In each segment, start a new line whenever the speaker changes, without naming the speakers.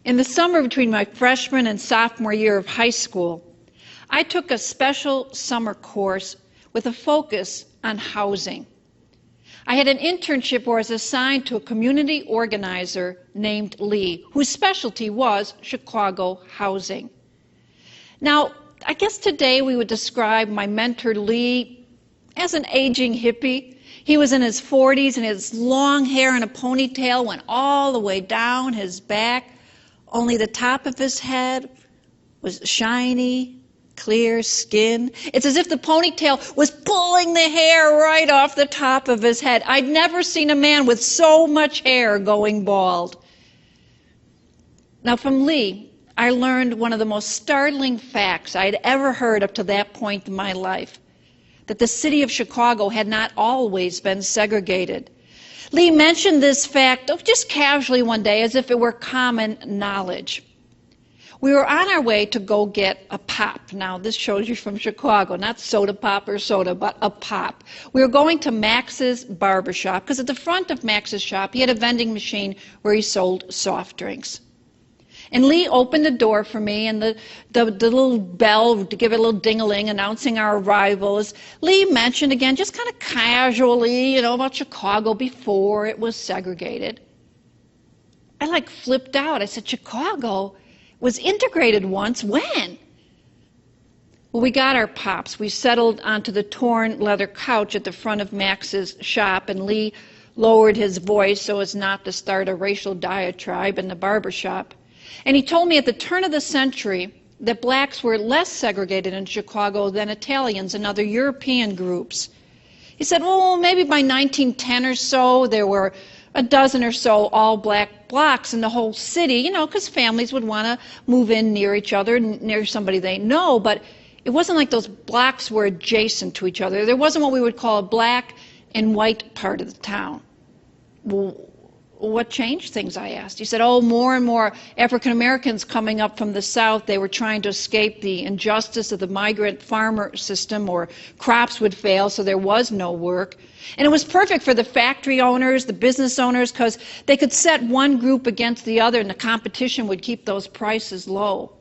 In the summer between my freshman and sophomore year of high school, I took a special summer course with a focus on housing. I had an internship where I was assigned to a community organizer named Lee, whose specialty was Chicago housing. Now, I guess today we would describe my mentor Lee as an aging hippie. He was in his 40s and his long hair in a ponytail went all the way down his back. Only the top of his head was shiny, clear skin. It's as if the ponytail was pulling the hair right off the top of his head. I'd never seen a man with so much hair going bald. Now, from Lee, I learned one of the most startling facts I had ever heard up to that point in my life, that the city of Chicago had not always been segregated. Lee mentioned this fact just casually one day as if it were common knowledge. We were on our way to go get a pop. Now, this shows you from Chicago, not soda pop or soda, but a pop. We were going to Max's barbershop because at the front of Max's shop, he had a vending machine where he sold soft drinks. And Lee opened the door for me, and the little bell to give it a little ding-a-ling announcing our arrival. As Lee mentioned again, just kind of casually, about Chicago before it was segregated. I flipped out. I said, Chicago was integrated once. When? Well, we got our pops. We settled onto the torn leather couch at the front of Max's shop, and Lee lowered his voice so as not to start a racial diatribe in the barber shop. And he told me at the turn of the century that blacks were less segregated in Chicago than Italians and other European groups. He said, well, maybe by 1910 or so, there were a dozen or so all-black blocks in the whole city, because families would want to move in near each other, near somebody they know. But it wasn't like those blocks were adjacent to each other. There wasn't what we would call a black and white part of the town. Well, what changed things, I asked. He said, more and more African Americans coming up from the South. They were trying to escape the injustice of the migrant farmer system, or crops would fail, so there was no work. And it was perfect for the factory owners, the business owners, because they could set one group against the other, and the competition would keep those prices low.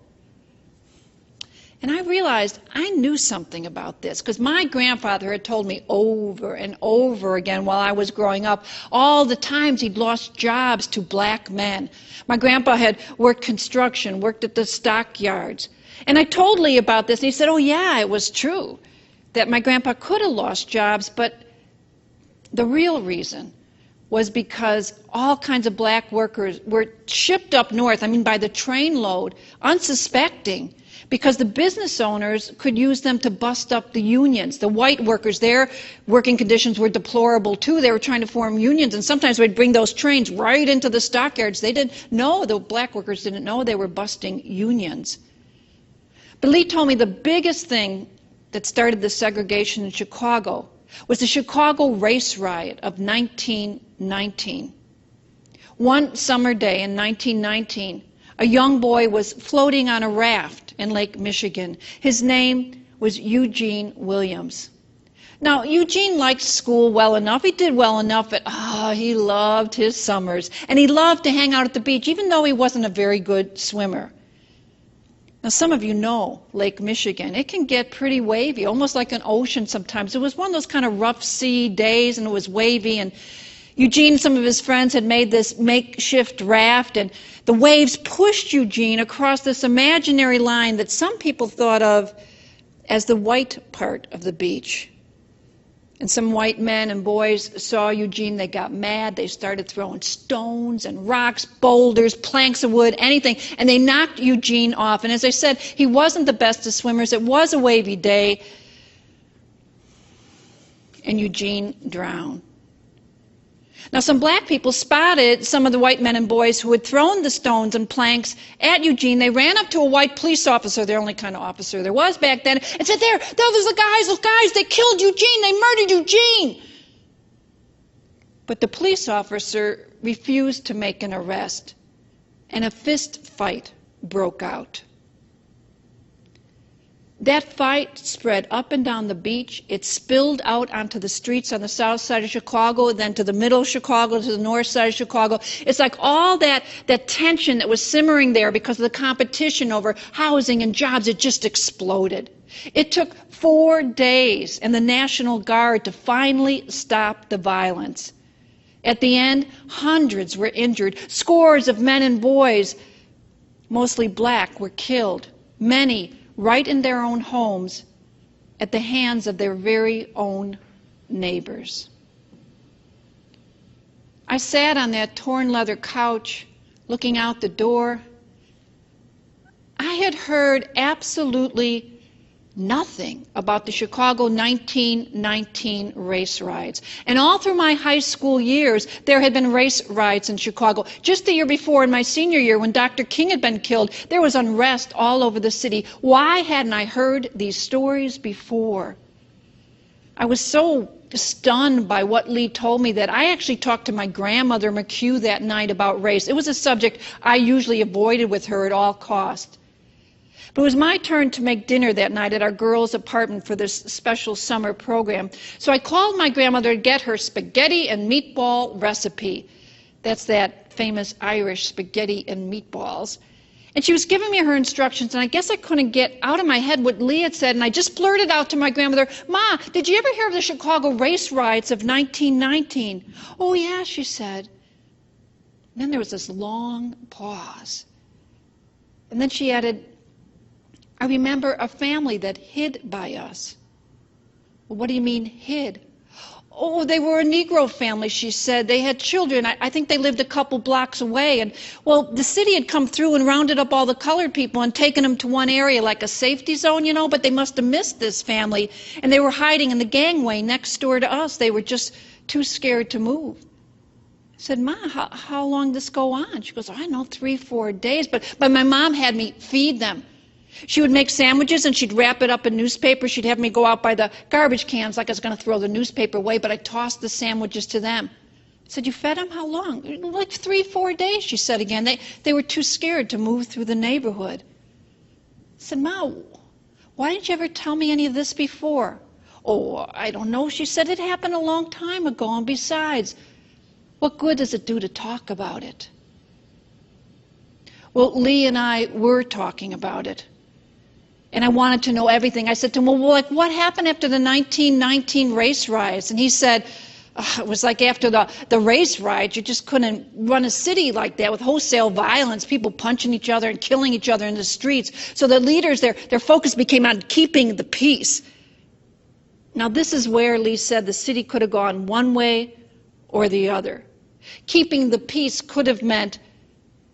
And I realized I knew something about this, because my grandfather had told me over and over again while I was growing up all the times he'd lost jobs to black men. My grandpa had worked construction, worked at the stockyards. And I told Lee about this, and he said, oh yeah, it was true that my grandpa could have lost jobs, but the real reason was because all kinds of black workers were shipped up north, by the trainload, unsuspecting, because the business owners could use them to bust up the unions. The white workers, their working conditions were deplorable too. They were trying to form unions, and sometimes they'd bring those trains right into the stockyards. They didn't know, the black workers didn't know they were busting unions. But Lee told me the biggest thing that started the segregation in Chicago was the Chicago Race Riot of 1919. One summer day in 1919, a young boy was floating on a raft in Lake Michigan. His name was Eugene Williams. Now, Eugene liked school well enough. He did well enough, but he loved his summers. And he loved to hang out at the beach, even though he wasn't a very good swimmer. Now, some of you know Lake Michigan. It can get pretty wavy, almost like an ocean sometimes. It was one of those kind of rough sea days, and it was wavy, and Eugene and some of his friends had made this makeshift raft, and the waves pushed Eugene across this imaginary line that some people thought of as the white part of the beach. And some white men and boys saw Eugene. They got mad. They started throwing stones and rocks, boulders, planks of wood, anything, and they knocked Eugene off. And as I said, he wasn't the best of swimmers. It was a wavy day, and Eugene drowned. Now, some black people spotted some of the white men and boys who had thrown the stones and planks at Eugene. They ran up to a white police officer, the only kind of officer there was back then, and said, those are those guys, they killed Eugene, they murdered Eugene. But the police officer refused to make an arrest, and a fist fight broke out. That fight spread up and down the beach. It spilled out onto the streets on the south side of Chicago, then to the middle of Chicago, to the north side of Chicago. It's like all that tension that was simmering there because of the competition over housing and jobs, it just exploded. It took 4 days and the National Guard to finally stop the violence. At the end, hundreds were injured. Scores of men and boys, mostly black, were killed. Many right in their own homes at the hands of their very own neighbors. I sat on that torn leather couch looking out the door. I had heard absolutely nothing about the Chicago 1919 race riots. And all through my high school years, there had been race riots in Chicago. Just the year before, in my senior year, when Dr. King had been killed, there was unrest all over the city. Why hadn't I heard these stories before? I was so stunned by what Lee told me that I actually talked to my grandmother McHugh that night about race. It was a subject I usually avoided with her at all costs. But it was my turn to make dinner that night at our girls' apartment for this special summer program. So I called my grandmother to get her spaghetti and meatball recipe. That's that famous Irish spaghetti and meatballs. And she was giving me her instructions, and I guess I couldn't get out of my head what Lee had said, and I just blurted out to my grandmother, "Ma, did you ever hear of the Chicago race riots of 1919? "Oh, yeah," she said. And then there was this long pause. And then she added, "I remember a family that hid by us." "Well, what do you mean, hid?" "Oh, they were a Negro family," she said. "They had children. I think they lived a couple blocks away. And, well, the city had come through and rounded up all the colored people and taken them to one area, like a safety zone, you know, but they must have missed this family. And they were hiding in the gangway next door to us. They were just too scared to move." I said, "Ma, how long did this go on?" She goes, "I don't know, 3-4 days. But my mom had me feed them. She would make sandwiches and she'd wrap it up in newspaper. She'd have me go out by the garbage cans like I was going to throw the newspaper away, but I tossed the sandwiches to them." I said, "You fed them? How long?" "Like 3-4 days," she said again. They were too scared to move through the neighborhood. I said, "Ma, why didn't you ever tell me any of this before?" "Oh, I don't know," she said. "It happened a long time ago, and besides, what good does it do to talk about it?" Well, Lee and I were talking about it. And I wanted to know everything. I said to him, "Well, like, what happened after the 1919 race riots?" And he said, "It was like after the race riots, you just couldn't run a city like that with wholesale violence, people punching each other and killing each other in the streets. So the leaders, their focus became on keeping the peace." Now, this is where Lee said the city could have gone one way or the other. Keeping the peace could have meant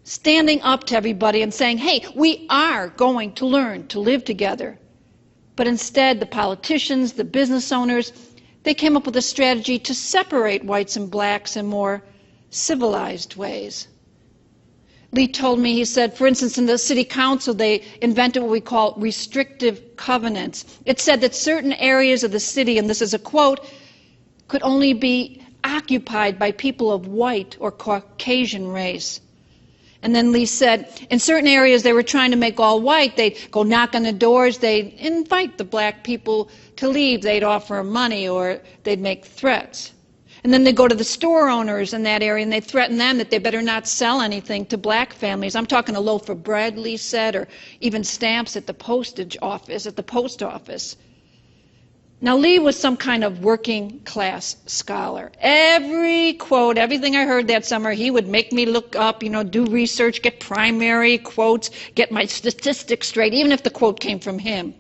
standing up to everybody and saying, "Hey, we are going to learn to live together." But instead, the politicians, the business owners, they came up with a strategy to separate whites and blacks in more civilized ways. Lee told me, he said, for instance, in the city council, they invented what we call restrictive covenants. It said that certain areas of the city, and this is a quote, could only be occupied by people of white or Caucasian race. And then Lee said, in certain areas they were trying to make all white. They'd go knock on the doors. They'd invite the black people to leave. They'd offer them money or they'd make threats. And then they'd go to the store owners in that area and they'd threaten them that they better not sell anything to black families. I'm talking a loaf of bread, Lee said, or even stamps at the postage office, at the post office. Now, Lee was some kind of working class scholar. Every quote, everything I heard that summer, he would make me look up, do research, get primary quotes, get my statistics straight, even if the quote came from him.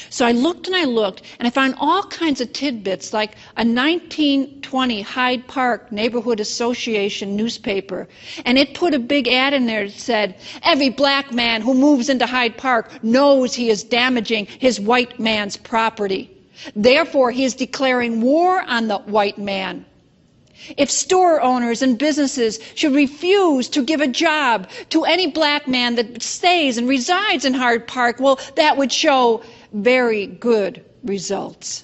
So I looked, and I found all kinds of tidbits, like a 1920 Hyde Park Neighborhood Association newspaper, and it put a big ad in there that said, "Every black man who moves into Hyde Park knows he is damaging his white man's property. Therefore, he is declaring war on the white man. If store owners and businesses should refuse to give a job to any black man that stays and resides in Hyde Park, well, that would show very good results."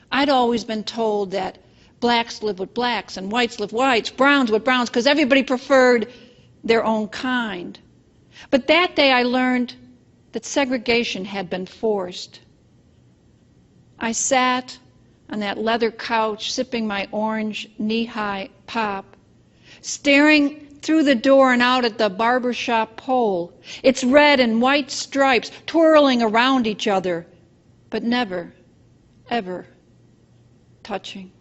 I'd always been told that blacks live with blacks and whites live with whites, browns with browns, because everybody preferred their own kind. But that day I learned that segregation had been forced. I sat on that leather couch, sipping my orange knee-high pop, staring through the door and out at the barbershop pole, its red and white stripes twirling around each other, but never, ever touching.